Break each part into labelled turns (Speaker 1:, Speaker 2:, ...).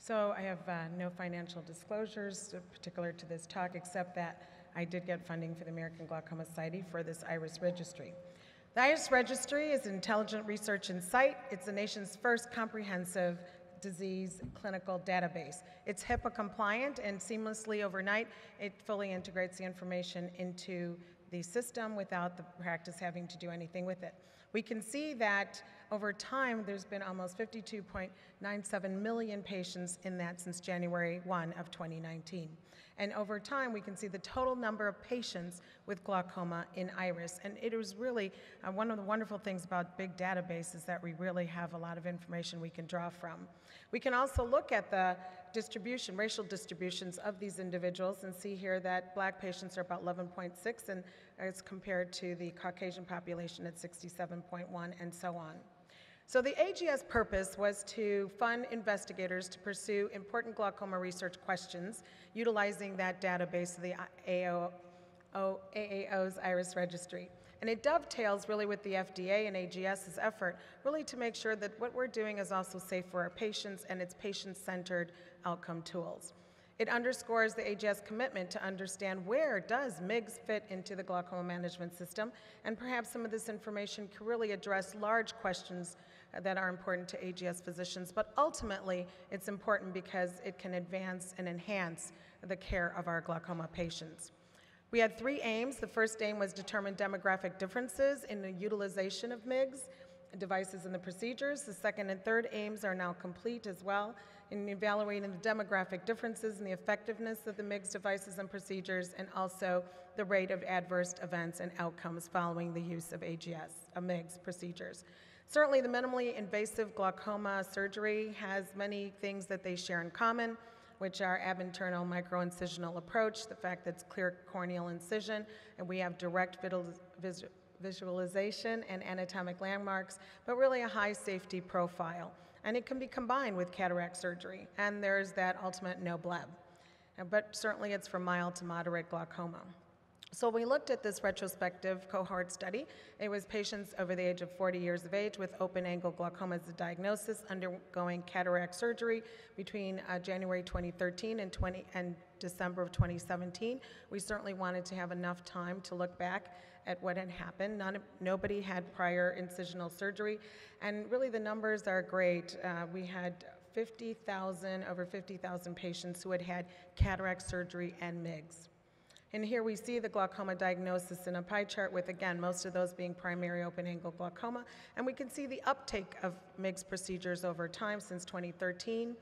Speaker 1: So I have no financial disclosures particular to this talk, except that I did get funding for the American Glaucoma Society for this IRIS registry. The IRIS registry is an intelligent research insight. It's the nation's first comprehensive disease clinical database. It's HIPAA compliant, and seamlessly overnight, it fully integrates the information into the system without the practice having to do anything with it. We can see that over time, there's been almost 52.97 million patients in that since January 1 of 2019. And over time, we can see the total number of patients with glaucoma in IRIS. And it is really one of the wonderful things about big databases that we really have a lot of information we can draw from. We can also look at the distribution, racial distributions of these individuals, and see here that Black patients are about 11.6, and as compared to the Caucasian population at 67.1, and so on. So the AGS purpose was to fund investigators to pursue important glaucoma research questions utilizing that database of the AAO's IRIS registry. And it dovetails really with the FDA and AGS's effort really to make sure that what we're doing is also safe for our patients, and it's patient-centered outcome tools. It underscores the AGS commitment to understand where does MIGS fit into the glaucoma management system, and perhaps some of this information can really address large questions that are important to AGS physicians, but ultimately it's important because it can advance and enhance the care of our glaucoma patients. We had three aims. The first aim was determine demographic differences in the utilization of MIGS devices and the procedures. The second and third aims are now complete as well in evaluating the demographic differences in the effectiveness of the MIGS devices and procedures, and also the rate of adverse events and outcomes following the use of MIGS procedures. Certainly, the minimally invasive glaucoma surgery has many things that they share in common, which are ab interno microincisional approach, the fact that it's clear corneal incision, and we have direct visualization and anatomic landmarks, but really a high safety profile. And it can be combined with cataract surgery, and there's that ultimate no bleb. But certainly it's for mild to moderate glaucoma. So we looked at this retrospective cohort study. It was patients over the age of 40 years of age with open-angle glaucoma as a diagnosis undergoing cataract surgery between January 2013 and December of 2017. We certainly wanted to have enough time to look back at what had happened. Nobody had prior incisional surgery, and really the numbers are great. We had over 50,000 patients who had had cataract surgery and MIGS. And here we see the glaucoma diagnosis in a pie chart with, again, most of those being primary open-angle glaucoma. And we can see the uptake of MIGS procedures over time since 2013.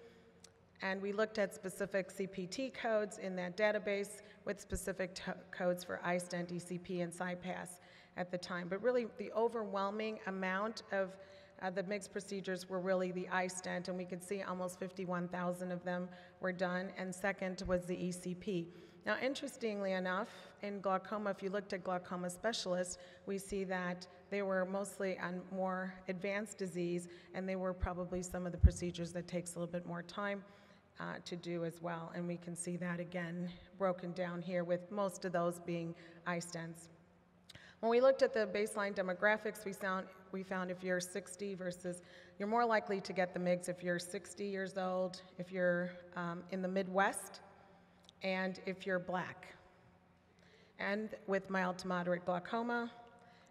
Speaker 1: And we looked at specific CPT codes in that database with specific codes for iStent, ECP, and CyPass at the time. But really, the overwhelming amount of the MIGS procedures were really the iStent, and we could see almost 51,000 of them were done, and second was the ECP. Now, interestingly enough, in glaucoma, if you looked at glaucoma specialists, we see that they were mostly on more advanced disease, and they were probably some of the procedures that takes a little bit more time to do as well. And we can see that again broken down here with most of those being iStents. When we looked at the baseline demographics, we found if you're 60 versus, you're more likely to get the MIGS if you're 60 years old, if you're in the Midwest, and if you're Black, and with mild to moderate glaucoma.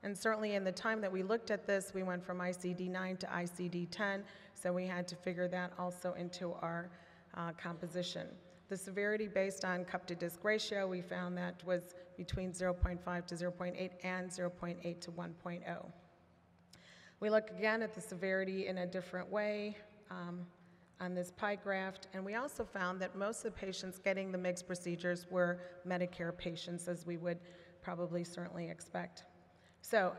Speaker 1: And certainly in the time that we looked at this, we went from ICD-9 to ICD-10, so we had to figure that also into our composition. The severity based on cup to disc ratio, we found that was between 0.5 to 0.8 and 0.8 to 1.0. We look again at the severity in a different way on this pie graph, and we also found that most of the patients getting the MIGS procedures were Medicare patients, as we would probably certainly expect. So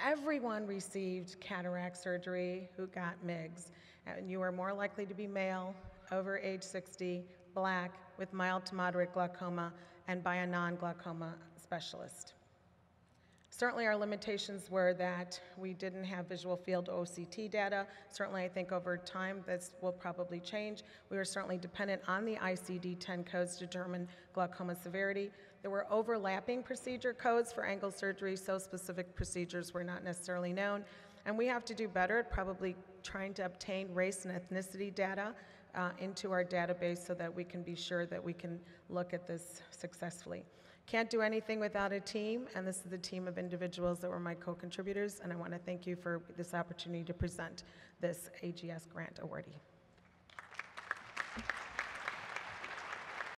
Speaker 1: everyone received cataract surgery who got MIGS, and you are more likely to be male, over age 60, Black, with mild to moderate glaucoma, and by a non-glaucoma specialist. Certainly our limitations were that we didn't have visual field OCT data. Certainly I think over time this will probably change. We were certainly dependent on the ICD-10 codes to determine glaucoma severity. There were overlapping procedure codes for angle surgery, so specific procedures were not necessarily known. And we have to do better at probably trying to obtain race and ethnicity data into our database so that we can be sure that we can look at this successfully. Can't do anything without a team, and this is the team of individuals that were my co-contributors, and I want to thank you for this opportunity to present this AGS grant awardee.